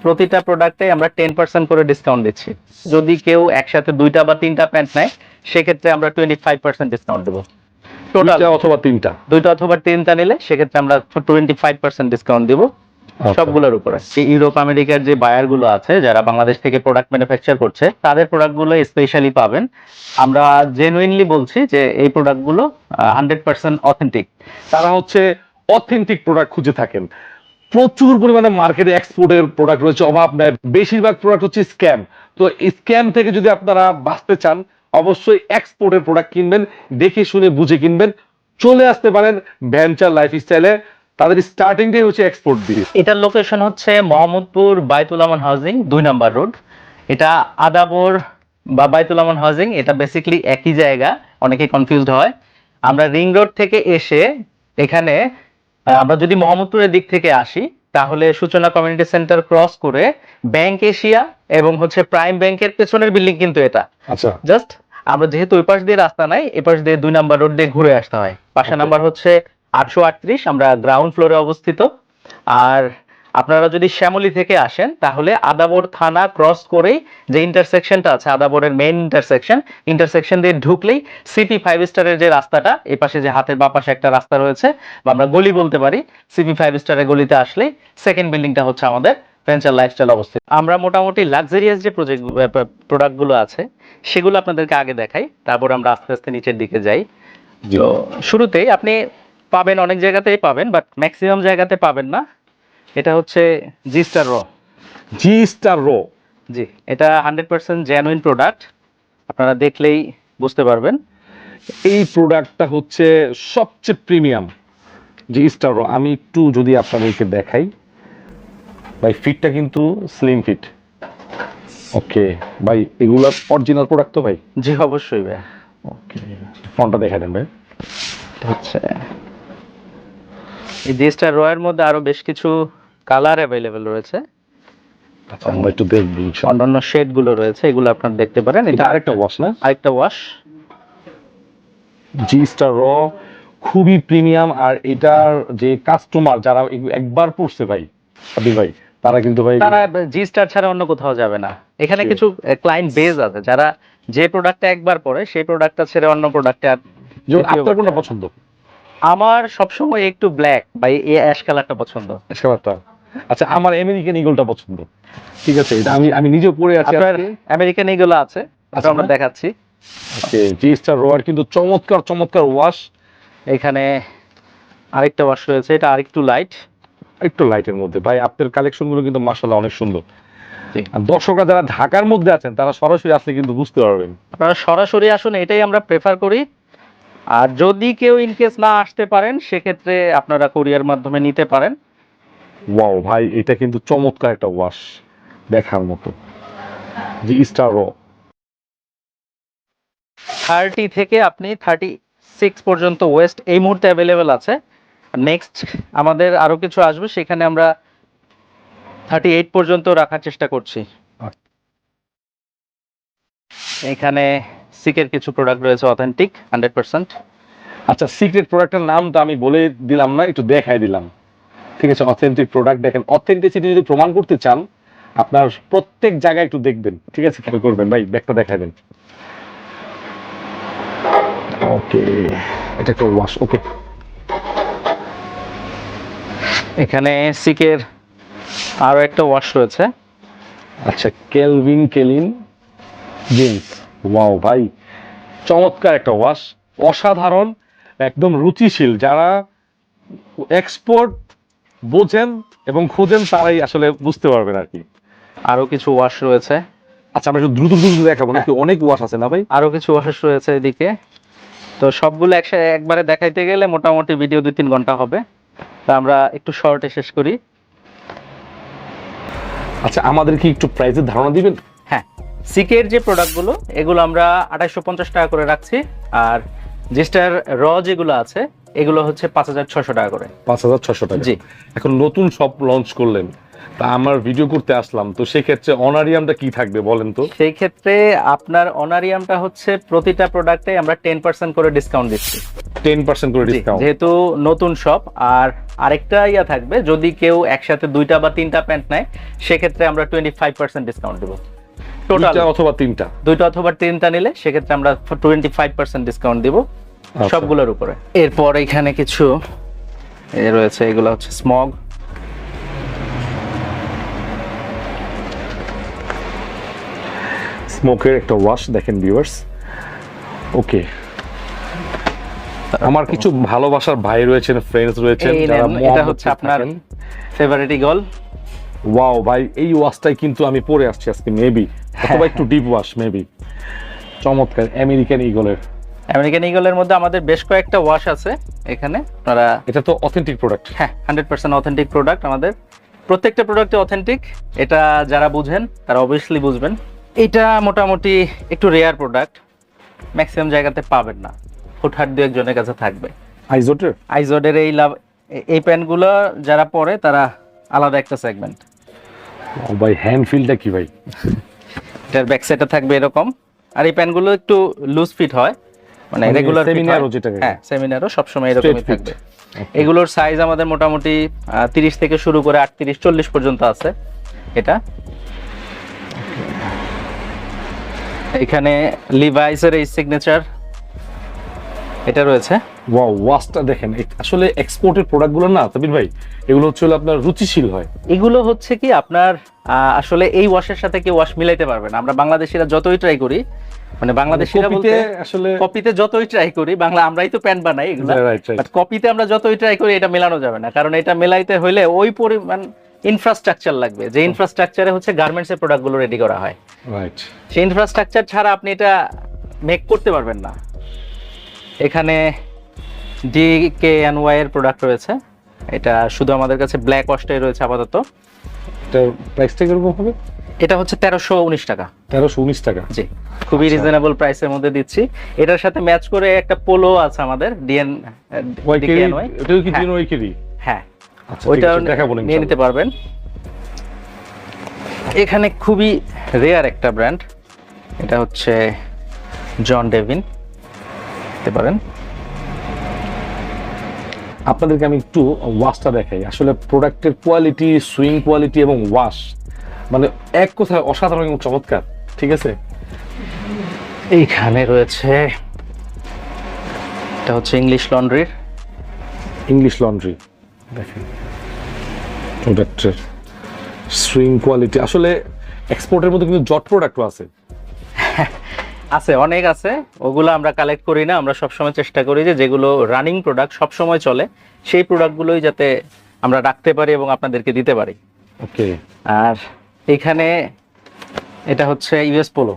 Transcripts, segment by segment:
প্রতিটা প্রোডাক্টে আমরা 10% করে ডিসকাউন্ট দিচ্ছি। যদি কেউ একসাথে 2টা বা 3টা প্যান্ট নেয় সেক্ষেত্রে আমরা 25% ডিসকাউন্ট দেবো। টোটাল 2টা অথবা 3টা, 2টা অথবা 3টা নিলে সেক্ষেত্রে আমরা 25% ডিসকাউন্ট দিব সবগুলোর উপরে। ইউরোপ আমেরিকার যে বায়ার গুলো আছে যারা বাংলাদেশ থেকে প্রোডাক্ট ম্যানুফ্যাকচার করছে তাদের প্রোডাক্টগুলো স্পেশালি পাবেন। আমরা জেনুইনলি বলছি যে এই প্রোডাক্টগুলো 100% অথেন্টিক। তারা হচ্ছে অথেন্টিক প্রোডাক্ট খুঁজে থাকেন। প্রচুর পরিমাণে মার্কেটে এক্সপোর্টের প্রোডাক্ট রয়েছে, অভাব নেই। বেশিরভাগ প্রোডাক্ট হচ্ছে স্ক্যাম। তো স্ক্যাম থেকে যদি আপনারা বাঁচতে চান অবশ্যই এক্সপোর্টের প্রোডাক্ট কিনবেন, দেখে শুনে বুঝে কিনবেন। চলে আসতে পারেন ভেঞ্চার লাইফস্টাইলে, তাদের স্টার্টিংটাই হচ্ছে এক্সপোর্ট দিয়ে। এটার লোকেশন হচ্ছে মোহাম্মদপুর বাইতুল আমান হাউজিং 2 নাম্বার রোড। এটা আদাবর বা বাইতুল আমান হাউজিং, এটা বেসিক্যালি একই জায়গা, অনেকে কনফিউজড হয়। আমরা রিং রোড থেকে এসে এখানে আমরা যদি মোহাম্মদপুরের দিক থেকে আসি তাহলে সূচনা কমিউনিটি সেন্টার ক্রস করে ব্যাংক এশিয়া এবং হচ্ছে প্রাইম ব্যাংকের পেছনের বিল্ডিং কিন্তু এটা। আচ্ছা, জাস্ট আমরা যেহেতু ওই পাশ দিয়ে রাস্তা নাই, এ পাশ দিয়ে 2 নাম্বার রোড দিয়ে ঘুরে আসতে হয়। বাসা নাম্বার হচ্ছে 838, আমরা গ্রাউন্ড ফ্লোরে অবস্থিত। আর আপনারা যদি শ্যামলী থেকে আসেন তাহলে আদাবর থানা ক্রস করেই যে ইন্টারসেকশনটা আছে, আদাবরের মেইন ইন্টারসেকশন দিয়ে ঢুকলেই সিপি 5 স্টারের যে রাস্তাটা, এই পাশে যে হাতের বাঁ পাশে একটা রাস্তা রয়েছে বা আমরা গলি বলতে পারি, সিপি 5 স্টারের গলিতে আসলেই সেকেন্ড বিল্ডিংটা হচ্ছে আমাদের ভেঞ্চার লাইফস্টাইল অবস্থিত। আমরা মোটামুটি লাক্সারিয়াস যে প্রোডাক্টগুলো আছে সেগুলো আপনাদেরকে আগে দেখাই, তারপর আমরা আস্তে আস্তে নিচের দিকে যাই। তো শুরুতেই আপনি পাবেন, অনেক জায়গাতেই পাবেন বাট ম্যাক্সিমাম জায়গাতে পাবেন না। এটা হচ্ছে জি স্টার র। জি স্টার র, জি, এটা 100% জেনুইন প্রোডাক্ট, আপনারা দেখলেই বুঝতে পারবেন। এই প্রোডাক্টটা হচ্ছে সবচেয়ে প্রিমিয়াম জি স্টার র। আমি একটু যদি আপনাদেরকে দেখাই ভাই, ফিটটা কিন্তু স্লিম ফিট। ওকে ভাই, এগুলা অরিজিনাল প্রোডাক্ট তো ভাই? জি অবশ্যই ভাই। ওকে, ফোনটা দেখা দেন ভাই। এটা হচ্ছে এই জি স্টার র এর মধ্যে আরো বেশ কিছু কালার অ্যাভেলেবেল রয়েছে, আচ্ছা, আমরা একটু দেখবো ইনশাআল্লাহ। অন্যান্য শেড গুলো রয়েছে, এগুলো আপনারা দেখতে পারেন। এটা আরেকটা ওয়াশ না? আরেকটা ওয়াশ। জি স্টার র খুবই প্রিমিয়াম। আর এটার যে কাস্টমার যারা একবার পড়ছে ভাই, আদি ভাই, তারা কিন্তু ভাই তারা জি স্টার ছাড়া অন্য কোথাও যাবে না। এখানে কিছু ক্লায়েন্ট বেজ আছে যারা যে প্রোডাক্টটা একবার পরে সেই প্রোডাক্টটা ছেড়ে অন্য প্রোডাক্টে আর। যেমন আপনার কোনটা পছন্দ? আমার সবসময় একটু ব্ল্যাক বা এই অ্যাশ কালারটা পছন্দ। ব্যাপারটা আচ্ছা, আমার আমেরিকান ইগলটা পছন্দ। ঠিক আছে, এটা আমি আমি নিজেও পরে আছি। আপনার আমেরিকান এগুলো আছে, আচ্ছা, আমরা দেখাচ্ছি। ওকে, জি স্টার রোয়ার কিন্তু চমৎকার চমৎকার ওয়াশ। এখানে আরেকটা ওয়াশ রয়েছে, এটা আরেকটু লাইট, একটু লাইটের মধ্যে। ভাই আপনার কালেকশন গুলো কিন্তু মাশাআল্লাহ অনেক সুন্দর। জি। আর দর্শকরা যারা ঢাকার মধ্যে আছেন তারা সরাসরি আসলে কিন্তু বুঝতে পারবেন। আপনারা সরাসরি আসুন, এটাই আমরা প্রেফার করি। আর যদি কেউ ইনকেস না আসতে পারেন সেক্ষেত্রে আপনারা কুরিয়ার মাধ্যমে নিতে পারেন। ওয়াও ভাই, এটা কিন্তু চমৎকার একটা ওয়াশ, দেখার মতো। জি স্টার র 30 থেকে আপনি 36 পর্যন্ত ওয়েস্ট এই মুহূর্তে অ্যাভেলেবেল আছে। নেক্সট আমাদের আরো কিছু আসবে, সেখানে আমরা 38 পর্যন্ত রাখার চেষ্টা করছি। এখানে সিকের কিছু প্রোডাক্ট রয়েছে অথেন্টিক 100%। আচ্ছা, সিক্রেট প্রোডাক্টের নামটা আমি বলে দিলাম না, একটু দেখাই দিলাম। ঠিক আছে, অথেন্টিক প্রোডাক্ট দেখেন। অথেন্টিসিটি যদি প্রমাণ করতে চান আপনার প্রত্যেক জায়গায় একটু দেখবেন। ঠিক আছে, খেয়াল করবেন ভাই, ব্যাগটা দেখাই দেন। ওকে, এটা একটা ওয়াশ। ওকে, এখানে সিকের আরো একটা ওয়াশ রয়েছে। আচ্ছা, কেলভিন কেলিন জিন্স। ওয়াও ভাই, চমৎকার একটা ওয়াশ, অসাধারণ, একদম রুচিশীল। যারা এক্সপোর্ট বোঝেন এবং খোঁজেন তারাই আসলে বুঝতে পারবেন আর কি। আরো কিছু ওয়াশ রয়েছে। আচ্ছা, আমরা একটু দ্রুত দ্রুত দেখাবো নাকি? অনেক ওয়াশ আছে না ভাই? আরো কিছু ওয়াশ রয়েছে এদিকে। তো সবগুলো একসাথে একবারে দেখাইতে গেলে মোটামুটি ভিডিও 2-3 ঘন্টা হবে, তা আমরা একটু শর্টে শেষ করি। আচ্ছা, আমাদের কি একটু প্রাইসের ধারণা দিবেন? হ্যাঁ, সিকের যে প্রোডাক্টগুলো এগুলো আমরা 2850 টাকা করে রাখছি। আর জেস্টার র যেগুলো আছে এগুলো হচ্ছে 5600 টাকা করে। 5600 টাকা। জি। এখন নতুন সব লঞ্চ করলেন, তা আমার ভিডিও করতে আসলাম, তো সেই ক্ষেত্রে অনারিয়ামটা কি থাকবে বলেন তো? সেই ক্ষেত্রে আপনার অনারিয়ামটা হচ্ছে প্রতিটা প্রোডাক্টে আমরা 10% করে ডিসকাউন্ট দিচ্ছি। 10% করে জি, ডিসকাউন্ট। যেহেতু নতুন শপ। আর আরেকটা ইয়া থাকবে, যদি কেউ একসাথে 2টা বা 3টা প্যান্ট নেয় সেক্ষেত্রে আমরা 25% ডিসকাউন্ট দেবো। টোটাল 2টা অথবা 3টা, 2টা অথবা 3টা নিলে সেক্ষেত্রে আমরা 25% ডিসকাউন্ট দিব সবগুলোর উপরে। এরপর এখানে কিছু রয়েছে, এগুলো হচ্ছে স্মগ। স্মোকের একটা ওয়াশ দেখেন ভিউয়ার্স। ওকে, আমার কিছু ভালোবাসার ভাই রয়েছেন, ফ্রেন্ডস রয়েছেন এই যারা নেন, এটা হচ্ছে আপনার ফেভারিট ইগল। ওয়াও ভাই, এই ওয়াশটাই কিন্তু আমি পরে আসছি আজকে, মেবি অথবা একটু ডিপ ওয়াশ মেবি। চমৎকার আমেরিকান ইগলের। আমেরিকান ইগলের মধ্যে আমাদের বেশ কয়েকটা ওয়াশ আছে এখানে, আপনারা। এটা তো অথেন্টিক প্রোডাক্ট। হ্যাঁ, 100% অথেন্টিক প্রোডাক্ট আমাদের। প্রত্যেকটা প্রোডাক্টে অথেন্টিক, এটা যারা বুঝেন তারা অবভিয়াসলি বুঝবেন। এটা মোটামুটি একটু রেয়ার প্রোডাক্ট, ম্যাক্সিমাম জায়গাতে পাবেন না, হুটহাট দু একজনের কাছে থাকবে। আইজোটের আইজোডের এই প্যান্টগুলো যারা পরে তারা আলাদা একটা সেগমেন্ট। ও ভাই, হ্যান্ড ফিলটা কি ভাই? এটার ব্যাক সাইডে থাকবে এরকম। আর এই প্যান্টগুলো একটু লুজ ফিট হয়, মানে মানে রেগুলার সেমিনারও যেটাকে। হ্যাঁ, সেমিনারও সবসময় এরকমই Straight fit। থাকবে। এগুলোর সাইজ আমাদের মোটামুটি 30 থেকে শুরু করে 38-40 পর্যন্ত আছে। এটা এখানে লিভাইসের এই সিগনেচার এটা রয়েছে। ওয়াও, ওয়াশটা দেখেন। আসলে এক্সপোর্টের প্রোডাক্টগুলো না তাবির ভাই, এগুলো হচ্ছে হলো আপনার রুচিশীল হয়। এগুলো হচ্ছে কি আপনার আসলে এই ওয়াশের সাথে কি ওয়াশ মিলাইতে পারবে না। আমরা বাংলাদেশিরা যতই ট্রাই করি, মানে বাংলাদেশিরা বলতে আসলে কপিতে যতই ট্রাই করি, আমরাই তো প্যান্ট বানাই এগুলো, রাইট রাইট। বাট কপিতে আমরা যতই ট্রাই করি এটা মেলানো যাবে না, কারণ এটা মেলাইতে হলে ওই পরিমাণ ইনফ্রাস্ট্রাকচার লাগবে, যে ইনফ্রাস্ট্রাকচারে হচ্ছে গার্মেন্টস এর প্রোডাক্টগুলো রেডি করা হয়। রাইট। সেই ইনফ্রাস্ট্রাকচার ছাড়া আপনি এটা মেক করতে পারবেন না। এখানে DKNY এর প্রোডাক্ট রয়েছে, এটা শুধু আমাদের কাছে ব্ল্যাক ওয়াশটাই রয়েছে আপাতত। এটা প্রাইসটা কিরকম হবে? এটা হচ্ছে 1319 টাকা। 1319 টাকা। জি, খুবই রিজনেবল প্রাইসের মধ্যে দিচ্ছি। এটার সাথে ম্যাচ করে একটা পোলো আছে আমাদের DKNY। এটাও কি DKNY কেরি? হ্যাঁ, আচ্ছা, ওইটা দেখাবো না নিয়ে নিতে পারবেন। এখানে খুবই রেয়ার একটা ব্র্যান্ড, এটা হচ্ছে জন ডেভিন, দেখতে পারেন। আপনাদেরকে আমি একটু ওয়াশটা দেখাই। আসলে প্রোডাক্টের কোয়ালিটি, সুইং কোয়ালিটি এবং ওয়াশ মানে এক কথায় অসাধারণ এবং চমৎকার। ঠিক আছে, এইখানে রয়েছে, এটা হচ্ছে ইংলিশ লন্ড্রির। ইংলিশ লন্ড্রি দেখেন প্রোডাক্টের সুইং কোয়ালিটি। আসলে এক্সপোর্টের মধ্যে কিন্তু জট প্রোডাক্টও আছে। আছে, অনেক আছে, ওগুলো আমরা কালেক্ট করি না। আমরা সবসময় চেষ্টা করি যে যেগুলো রানিং প্রোডাক্ট সবসময় চলে সেই প্রোডাক্টগুলোই যাতে আমরা রাখতে পারি এবং আপনাদেরকে দিতে পারি। ওকে, আর এখানে এটা হচ্ছে US Polo.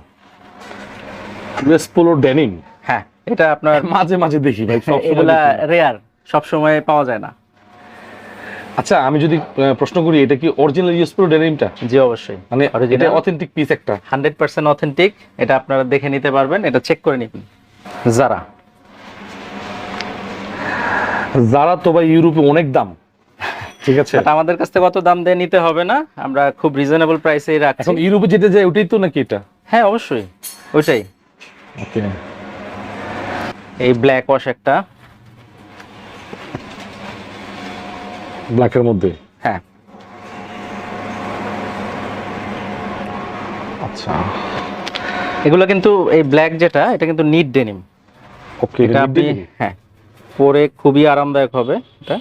US polo denim. হ্যাঁ, এটা আপনার মাঝে মাঝে দেখি ভাই, সব এগুলা রেয়ার, সবসময় পাওয়া যায় না। আচ্ছা, আমি যদি প্রশ্ন করি, এটা কি অরিজিনাল ইউএস পোলো ডেনিমটা? জি, অবশ্যই, মানে এটা অরিজিনাল অথেন্টিক পিস একটা। 100% অথেন্টিক। এটা আপনারা দেখে নিতে পারবেন, এটা চেক করে নিবেন। যারা তো ভাই ইউরোপে অনেক দাম। ঠিক আছে, বাট আমাদের কাছ থেকে অত দাম দিয়ে নিতে হবে না, আমরা খুব রিজনেবল প্রাইসেই রাখছি। এখন ইউরোপে যেতে যায় ওটাই তো নাকি এটা? হ্যাঁ, অবশ্যই ওইটাই। ওকে, এই ব্ল্যাক ওয়াশ একটা, ব্ল্যাকের মধ্যে। হ্যাঁ। আচ্ছা, এগুলো কিন্তু এই ব্ল্যাক যেটা, এটা কিন্তু নিট ডেনিম। ওকে, এটা আপনি হ্যাঁ পরে খুবই আরামদায়ক হবে এটা।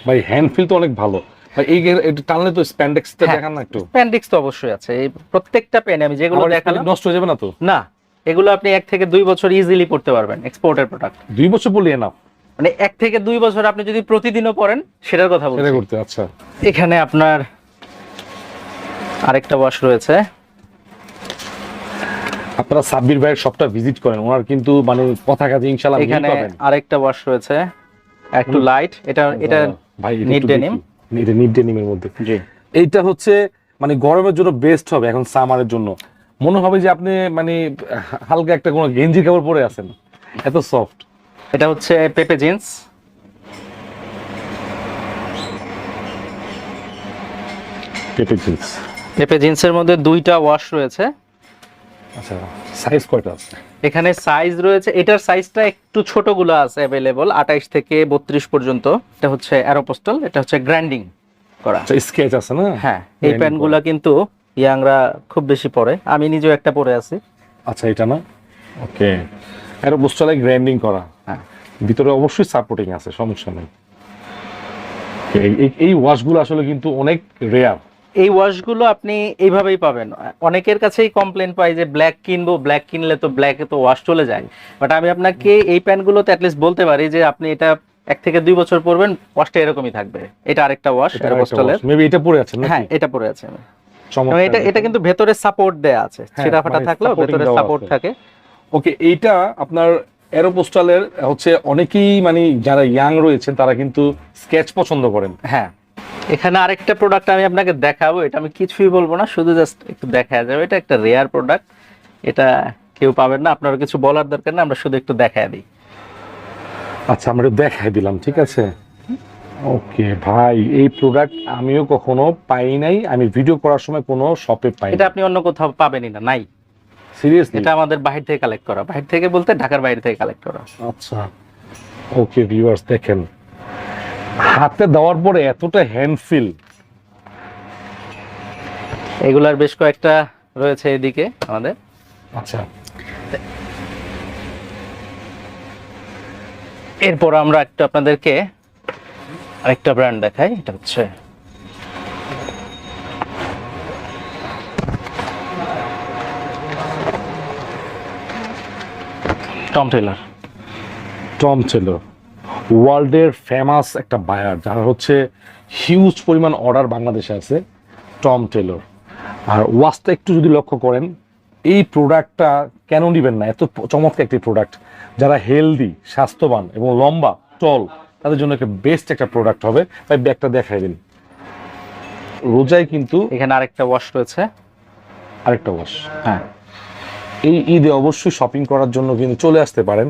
ভাই হ্যান্ড ফিল তো অনেক ভালো ভাই। এই এটা টানলে তো স্প্যান্ডেক্সটা হ্যাঁ, দেখান না একটু? স্প্যান্ডেক্স তো অবশ্যই আছে। এই প্রত্যেকটা পেন আমি যেগুলো দেখালাম নষ্ট হয়ে যাবে না তো? না, এগুলো আপনি 1 থেকে 2 বছর ইজিলি পড়তে পারবেন। এক্সপোর্টের প্রোডাক্ট 2 বছর বললে এনাফ, মানে 1 থেকে 2 বছর আপনি যদি প্রতিদিনও পড়েন সেটার কথা বলছি। সেটা করতে। আচ্ছা, এখানে আপনার আরেকটা ওয়াশ রয়েছে। আপনারা সাব্বির ভাইয়ের শপটা ভিজিট করেন, ওনার কিন্তু মানে কথা কাজে ইনশাআল্লাহ মিল এখানে পাবেন। আরেকটা ওয়াশ রয়েছে, একটু লাইট। এটা ভাই নিট ডেনিম। এটা নিট ডেনিমের মধ্যে। জি, এইটা হচ্ছে মানে গরমের জন্য বেস্ট হবে, এখন সামারের জন্য মনে হবে যে আপনি মানে হালকা একটা কোনো গেঞ্জি কাপড় পরে আছেন, এত সফট। এটা হচ্ছে পেপে জিন্স। পেপে জিন্স। পেপে জিন্সের মধ্যে দুইটা ওয়াশ রয়েছে। আচ্ছা, সাইজ কয়টা আছে? এখানে সাইজ রয়েছে, এটার সাইজটা একটু ছোটগুলো আছে অ্যাভেলেবল, 28 থেকে 32 পর্যন্ত। এটা হচ্ছে অ্যারোপোস্টাল, এটা হচ্ছে গ্র্যান্ডিং করা। আচ্ছা, স্কেচ আছে না? হ্যাঁ, এই প্যান্টগুলা কিন্তু ইয়াংরা খুব বেশি পরে, আমি নিজেও একটা পরে আছি। আচ্ছা, এটা না? ওকে, অ্যারোপোস্টালে গ্র্যান্ডিং করা। হ্যাঁ, ভিতরে অবশ্যই সাপোর্টিং আছে, সমস্যা নেই। এই ওয়াশগুলো আসলে কিন্তু অনেক রেয়ার। এই ওয়াশগুলো আপনি এইভাবেই পাবেন। অনেকের কাছেই কমপ্লেন পাই যে ব্ল্যাক কিনবো, ব্ল্যাক কিনলে তো ব্ল্যাকে তো ওয়াশ চলে যায়, বাট আমি আপনাকে এই প্যান্টগুলোতে অ্যাটলিস্ট বলতে পারি যে আপনি এটা 1 থেকে 2 বছর পরবেন, ওয়াশটা এরকমই থাকবে। এটা আরেকটা ওয়াশ অ্যারোপোস্টালের। মেবি এটা পরে আছে হ্যাঁ, নাকি? এটা পরে আছে। এবং চমৎকার। এটা কিন্তু ভেতরে সাপোর্ট দেয়া আছে, হ্যাঁ, ছিঁড়া ফাটা মানে থাকলেও supporting ভেতরে দেওয়া সাপোর্ট আছে। থাকে। ওকে, এইটা আপনার অ্যারোপোস্টালের হচ্ছে অনেকেই মানে যারা ইয়াং রয়েছেন তারা কিন্তু স্কেচ পছন্দ করেন। হ্যাঁ, এখানে আরেকটা প্রোডাক্ট আমি আপনাকে দেখাবো, এটা আমি কিছুই বলবো না, শুধু জাস্ট একটু দেখা যাবে। এটা একটা রেয়ার প্রোডাক্ট, এটা কেউ পাবেন না, আপনার কিছু বলার দরকার না, আমরা শুধু একটু দেখায় দিই। আচ্ছা, আমরা একটু দেখাই দিলাম, ঠিক আছে। ওকে ভাই, এই প্রোডাক্ট আমিও কখনো পাই নাই, আমি ভিডিও করার সময় কোনো শপে পাই এটা না। আপনি অন্য কোথাও পাবেনই না, নাই। সিরিয়াসলি? এটা আমাদের বাহির থেকে কালেক্ট করা, বাহির থেকে বলতে ঢাকার বাইরে থেকে কালেক্ট করা। আচ্ছা, ওকে ভিউয়ার্স, দেখেন হাতে দেওয়ার পরে এতটা হ্যান্ড ফিল। এগুলার বেশ কয়েকটা রয়েছে এদিকে আমাদের। আচ্ছা, এরপর আমরা একটু আপনাদেরকে আরেকটা ব্র্যান্ড দেখাই, এটা হচ্ছে টম টেলর। টম টেলর ওয়ার্ল্ডের ফেমাস একটা বায়ার, যারা হচ্ছে হিউজ পরিমাণ অর্ডার বাংলাদেশে আছে, টম টেলর। আর ওয়াচটা একটু যদি লক্ষ্য করেন, এই প্রোডাক্টটা কেন নেবেন না? এত চমৎকার একটি প্রোডাক্ট, যারা হেলদি, স্বাস্থ্যবান এবং লম্বা টল, তাদের জন্য একটা বেস্ট একটা প্রোডাক্ট হবে। তাই ব্যাগটা দেখাই দিন। রোজায় কিন্তু এখানে আরেকটা ওয়াশ রয়েছে। আরেকটা ওয়াশ। হ্যাঁ, এই ঈদে অবশ্যই শপিং করার জন্য কিন্তু চলে আসতে পারেন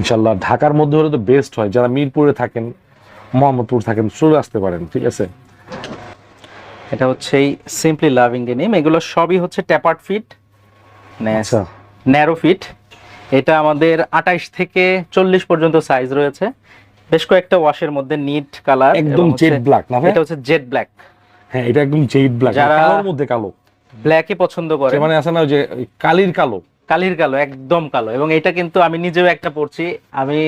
ইনশাল্লাহ। ঢাকার মধ্যে হলে তো বেস্ট হয়, যারা মিরপুরে থাকেন, মোহাম্মদপুর থাকেন, চলে আসতে পারেন, ঠিক আছে। এটা হচ্ছে এই সিম্পলি লাভিং ডেনিম, এগুলো সবই হচ্ছে ট্যাপার্ড ফিট, আচ্ছা, ন্যারো ফিট। এটা আমাদের 28 থেকে 40 পর্যন্ত সাইজ রয়েছে। বেশ কয়েকটা ওয়াশের মধ্যে নিট কালার, একদম জেড ব্ল্যাক না ভাই? এটা হচ্ছে জেড ব্ল্যাক। হ্যাঁ, এটা একদম জেড ব্ল্যাক, যারা কালোর মধ্যে কালো। ব্ল্যাকই পছন্দ করে, মানে আছে না ওই যে ওই কালির কালো। কালির কালো, একদম কালো। এবং এটা কিন্তু আমি নিজেও একটা পরছি, আমি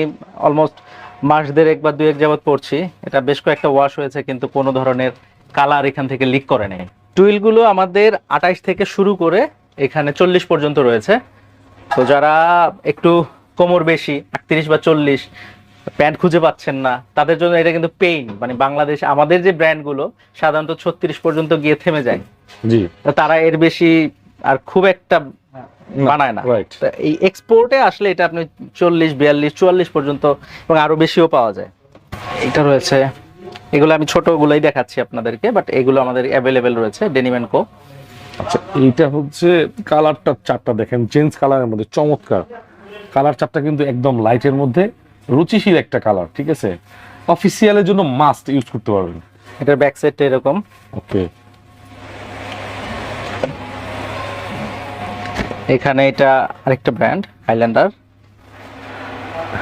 অলমোস্ট মাস দেড়েক বা 2 যাবত পরছি। এটা বেশ কয়েকটা ওয়াশ হয়েছে, কিন্তু কোনো ধরনের কালার এখান থেকে লিক করে নেই। টুইলগুলো আমাদের 28 থেকে শুরু করে এখানে 40 পর্যন্ত রয়েছে। তো যারা একটু কোমর বেশি, 38 বা 40, প্যান্ট খুঁজে পাচ্ছেন না, তাদের জন্য এটা কিন্তু পেইন। মানে বাংলাদেশ আমাদের যে ব্র্যান্ডগুলো সাধারণত 36 পর্যন্ত গিয়ে থেমে যায়, জি, তো তারা এর বেশি আর খুব একটা বানায় না। রাইট। তো এই এক্সপোর্টে আসলে এটা আপনি 40, 42, 44 পর্যন্ত এবং আরো বেশিও পাওয়া যায়। এটা রয়েছে, এগুলো আমি ছোটগুলোই দেখাচ্ছি আপনাদেরকে, বাট এগুলো আমাদের অ্যাভেলেবেল রয়েছে ডেনিম এন্ড কো। আচ্ছা, এইটা হচ্ছে কালারটা, চারটা দেখেন, জেন্স কালারের মধ্যে চমৎকার কালার চারটা, কিন্তু একদম লাইটের মধ্যে রুচিশীল একটা কালার, ঠিক আছে। অফিসিয়ালের জন্য মাস্ট ইউজ করতে পারবেন। এটার ব্যাক সাইডটা এরকম। ওকে, এখানে এটা আরেকটা ব্র্যান্ড হাইল্যান্ডার।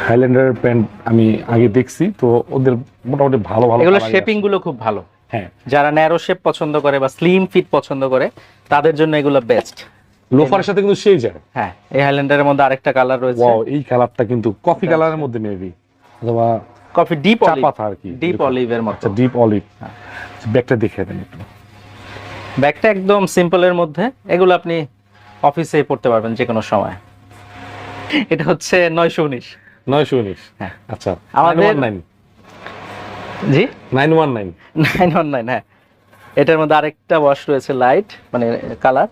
হাইল্যান্ডার প্যান্ট আমি আগে দেখছি, তো ওদের মোটামুটি ভালো ভালো এগুলো colour-ই শেপিং আছে। গুলো খুব ভালো। হ্যাঁ, যারা ন্যারো শেপ পছন্দ করে বা স্লিম ফিট পছন্দ করে, তাদের জন্য এগুলো বেস্ট। লোফারের সাথে কিন্তু সেই যায়। হ্যাঁ, এই হাইল্যান্ডারের মধ্যে আরেকটা কালার রয়েছে, ওয়াও, এই কালারটা কিন্তু কফি কালারের মধ্যে মেবি, অথবা কফি ডিপ চা অলিভ, পাতা আর কি, ডিপ অলিভের মতো। আচ্ছা, ডিপ অলিভ। ব্যাগটা দেখে দেন একটু। ব্যাগটা একদম সিম্পলের মধ্যে, এগুলো আপনি অফিসে পড়তে পারবেন যে কোনো সময়। এটা হচ্ছে 919। 919। হ্যাঁ, আচ্ছা, আমাদের 919। জি 919। 919। হ্যাঁ, এটার মধ্যে আরেকটা ওয়াশ রয়েছে লাইট, মানে কালার।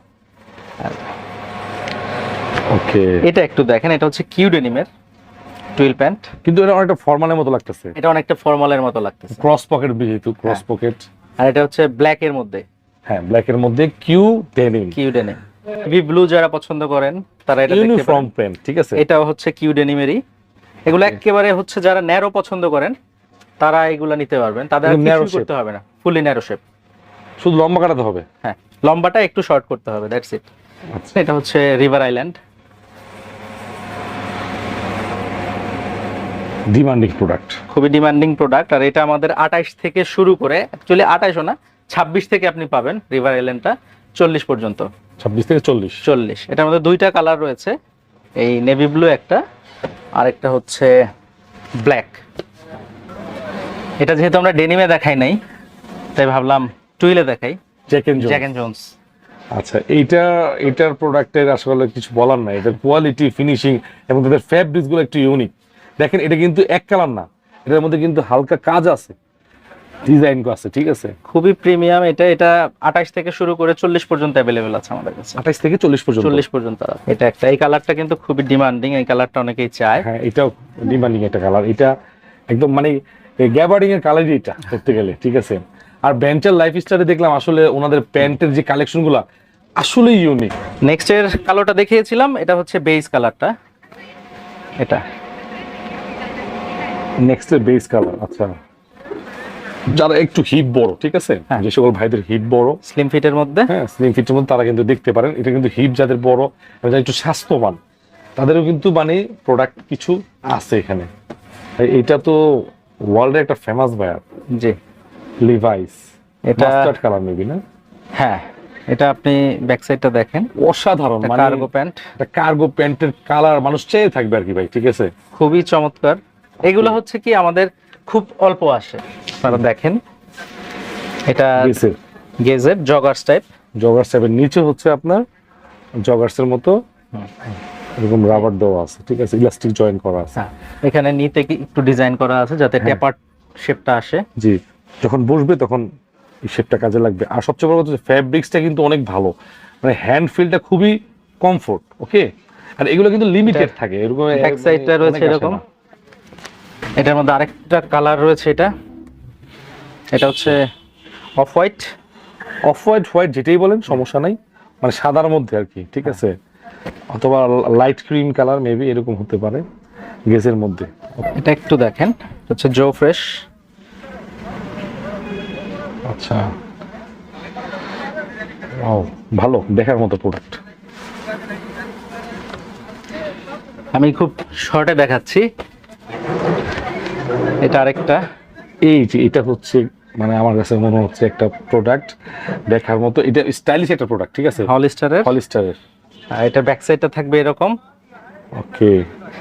ওকে, এটা একটু দেখেন, এটা হচ্ছে কিউ ডেনিমের টুইল প্যান্ট। কিন্তু এটা অনেকটা ফর্মালের মতো লাগতেছে, এটা অনেকটা ফর্মালের মতো লাগতেছে। ক্রস পকেট, যেহেতু ক্রস পকেট। আর এটা হচ্ছে ব্ল্যাক এর মধ্যে, হ্যাঁ, ব্ল্যাকের মধ্যে Q denim, Q denim. Navy blue যারা পছন্দ করেন তারা এটা দেখতে ইউনিফর্ম পারেন। প্যান্ট, ঠিক আছে। এটাও হচ্ছে কিউ ডেনিমেরই। এগুলো একেবারে হচ্ছে যারা ন্যারো পছন্দ করেন তারা এগুলো নিতে পারবেন, তাদের আর narrow কিছুই shape। করতে হবে না, ফুলি ন্যারো শেপ। শুধু লম্বা কাটাতে হবে। হ্যাঁ, লম্বাটা একটু শর্ট করতে হবে, দ্যাটস ইট। আচ্ছা, এটা হচ্ছে রিভার আইল্যান্ড। Demanding product. খুবই ডিমান্ডিং প্রোডাক্ট, আর এটা আমাদের 28 থেকে শুরু করে, অ্যাকচুয়ালি 28ও না, 26 থেকে আপনি পাবেন রিভার আইল্যান্ডটা 40 পর্যন্ত। 26 থেকে 40। 40। এটার মধ্যে দুইটা কালার রয়েছে, এই নেভি ব্লু একটা, আর একটা হচ্ছে ব্ল্যাক। এটা যেহেতু আমরা ডেনিমে দেখাই নাই, তাই ভাবলাম টুইলে দেখাই, Jack and Jack and Jones. আচ্ছা, এটার প্রোডাক্টের আসলে কিছু বলার নাই, এটার কোয়ালিটি, ফিনিশিং এবং তাদের ফ্যাব্রিক্স গুলো একটু ইউনিক। দেখেন এটা কিন্তু এক কালার না, এটার মধ্যে কিন্তু হালকা কাজ আছে, ডিজাইন আছে, ঠিক আছে। খুবই প্রিমিয়াম। এটা 28 থেকে শুরু করে 40 পর্যন্ত অ্যাভেলেবেল আছে আমাদের কাছে। 28 থেকে 40 পর্যন্ত। 40 পর্যন্ত। এটা একটা, এই কালারটা কিন্তু খুবই ডিমান্ডিং, এই কালারটা অনেকেই চায়। হ্যাঁ, এটাও ডিমান্ডিং একটা কালার। এটা একদম মানে গ্যাবার্ডিং এর কালারই এটা করতে গেলে, ঠিক আছে। আর বেঞ্চের লাইফস্টাইলে দেখলাম আসলে ওনাদের প্যান্টের যে কালেকশন গুলা আসলেই ইউনিক। নেক্সট এর কালোটা দেখিয়েছিলাম, এটা হচ্ছে বেজ কালারটা। এটা নেক্সট এর বেস কালার। আচ্ছা, যারা একটু হিপ বড়, ঠিক আছে, হ্যাঁ। যে সকল ভাইদের হিপ বড়, স্লিম ফিটের মধ্যে, হ্যাঁ, স্লিম ফিটের মধ্যে, তারা কিন্তু দেখতে পারেন। এটা কিন্তু হিপ যাদের বড় এবং যারা একটু স্বাস্থ্যবান, তাদেরও কিন্তু মানে প্রোডাক্ট কিছু আছে এখানে। এটা তো ওয়ার্ল্ডের একটা ফেমাস ব্র্যান্ড, জি। লিভাইস। এটা মাস্টার্ড কালার মেবি না? হ্যাঁ, এটা আপনি ব্যাক সাইডটা দেখেন, অসাধারণ, মানে কার্গো প্যান্ট, একটা কার্গো প্যান্টের কালার মানুষ চেয়ে থাকবে আর কি ভাই, ঠিক আছে। খুবই চমৎকার। এগুলো হচ্ছে কি আমাদের খুব অল্প আসে, আপনারা দেখেন। এটা গেসের গেজের জগার্স টাইপ। জগার্স টাইপের, নিচে হচ্ছে আপনার জগার্সের মতো এরকম রাবার দেওয়া আছে, ঠিক আছে, ইলাস্টিক জয়েন করা আছে। হ্যাঁ, এখানে নিতে কি একটু ডিজাইন করা আছে যাতে হ্যাঁ। ট্যাপার শেপটা আসে। জি, যখন বসবে তখন এই শেপটা কাজে লাগবে। আর সবচেয়ে বড় কথা, ফ্যাব্রিক্সটা কিন্তু অনেক ভালো, মানে হ্যান্ড ফিলটা খুবই কমফোর্ট। ওকে, আর এগুলো কিন্তু লিমিটেড থাকে, এরকম ব্যাক সাইডটা রয়েছে এরকম। এটার মধ্যে আরেকটা কালার রয়েছে, এটা হচ্ছে off white. Off white, white যেটাই বলেন সমস্যা নাই, মানে সাদার মধ্যে আর কি, ঠিক আছে, অথবা লাইট ক্রিম কালার মেবি, এরকম হতে পারে গেজের মধ্যে। এটা একটু দেখেন, এটা হচ্ছে জো ফ্রেশ। আচ্ছা, ও ভালো, দেখার মতো প্রোডাক্ট। আমি খুব শর্টে দেখাচ্ছি, এটা আরেকটা। এই যে এটা হচ্ছে মানে আমার কাছে মনে হচ্ছে একটা প্রোডাক্ট দেখার মতো, এটা স্টাইলিশ একটা প্রোডাক্ট, ঠিক আছে, হলিস্টারের। হলিস্টারের। আর এটা ব্যাক সাইডটা থাকবে এরকম। ওকে,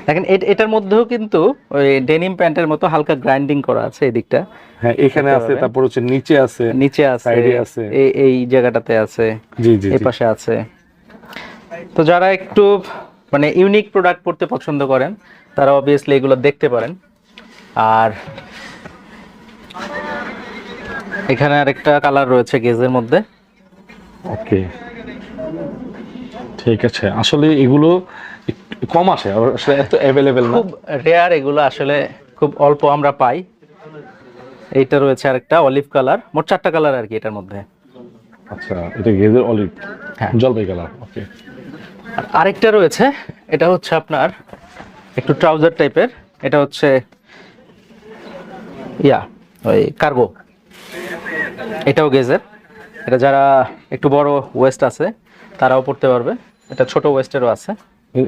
দেখেন এটার মধ্যেও কিন্তু ওই ডেনিম প্যান্টের মতো হালকা গ্রাইন্ডিং করা আছে এই দিকটা। হ্যাঁ, এখানে দেখতে আছে, পাবেন। তারপর হচ্ছে নিচে আছে, নিচে আছে, সাইডে আছে, এই জায়গাটাতে আছে, জি জি এই জি। পাশে আছে। তো যারা একটু মানে ইউনিক প্রোডাক্ট পড়তে পছন্দ করেন, তারা অবভিয়াসলি এগুলো দেখতে পারেন। আর এখানে আরেকটা কালার রয়েছে গেজের মধ্যে। ওকে, ঠিক আছে। আসলে এগুলো একটু কম আসে, আর আসলে এত অ্যাভেলেবেল না, খুব রেয়ার, এগুলো আসলে খুব অল্প আমরা পাই। এইটা রয়েছে আরেকটা অলিভ কালার, মোট 4টা কালার আর কি এটার মধ্যে। আচ্ছা, এটা গেজের অলিভ, হ্যাঁ। জলপাই কালার। ওকে, আর আরেকটা রয়েছে, এটা হচ্ছে আপনার একটু ট্রাউজার টাইপের, এটা হচ্ছে ওই কার্গো। এটাও গেজের, এটা যারা একটু বড় ওয়েস্ট আছে তারাও পড়তে পারবে, এটা ছোট ওয়েস্টেরও আছে।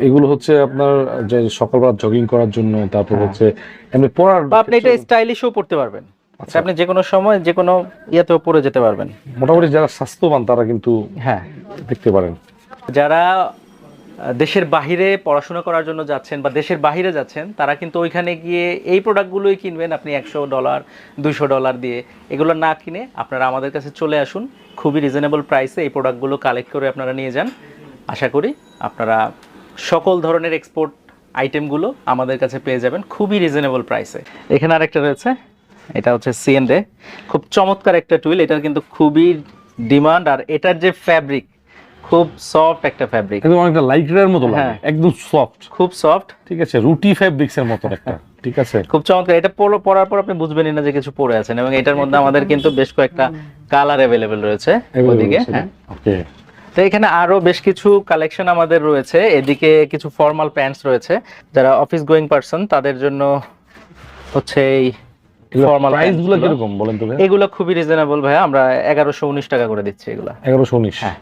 এগুলো হচ্ছে আপনার যে সকালবেলা জগিং করার জন্য, তারপর হ্যাঁ। হচ্ছে এমনি পরার, বা আপনি এটা স্টাইলিশও পড়তে পারবেন, এটা আপনি যে কোনো সময় যে কোনো ইয়েতেও পরে যেতে পারবেন। মোটামুটি যারা স্বাস্থ্যবান তারা কিন্তু হ্যাঁ, দেখতে পারেন। যারা দেশের বাহিরে পড়াশোনা করার জন্য যাচ্ছেন বা দেশের বাহিরে যাচ্ছেন, তারা কিন্তু ওইখানে গিয়ে এই প্রোডাক্টগুলোই কিনবেন আপনি $100 $200 দিয়ে। এগুলো না কিনে আপনারা আমাদের কাছে চলে আসুন, খুবই রিজনেবল প্রাইসে এই প্রোডাক্টগুলো কালেক্ট করে আপনারা নিয়ে যান। আশা করি আপনারা সকল ধরনের এক্সপোর্ট আইটেমগুলো আমাদের কাছে পেয়ে যাবেন খুবই রিজনেবল প্রাইসে। এখানে আরেকটা রয়েছে, এটা হচ্ছে সিএনডে, খুব চমৎকার একটা টুইল। এটার কিন্তু খুবই ডিমান্ড, আর এটার যে ফ্যাব্রিক, খুব সফট একটা ফ্যাব্রিক, একদম অনেকটা লাইক্রার মতো লাগে, হ্যাঁ। একদম সফট, খুব সফট, ঠিক আছে, রুটি ফ্যাব্রিক্স এর মতো একটা, ঠিক আছে। খুব চমৎকার। এটা পরার পর আপনি বুঝবেনই না যে কিছু পরে আছেন, এবং এটার মধ্যে আমাদের কিন্তু বেশ কয়েকটা কালার অ্যাভেলেবেল রয়েছে ওদিকে। হ্যাঁ, ওকে, তো এখানে আরো বেশ কিছু কালেকশন আমাদের রয়েছে। এদিকে কিছু ফর্মাল প্যান্টস রয়েছে, যারা অফিস গোয়িং পারসন তাদের জন্য হচ্ছে এই ফর্মাল প্রাইস গুলো কিরকম বলেন তো ভাই? এগুলো খুবই রিজনেবল ভাই, আমরা 1119 টাকা করে দিচ্ছি এগুলা। 1119। হ্যাঁ।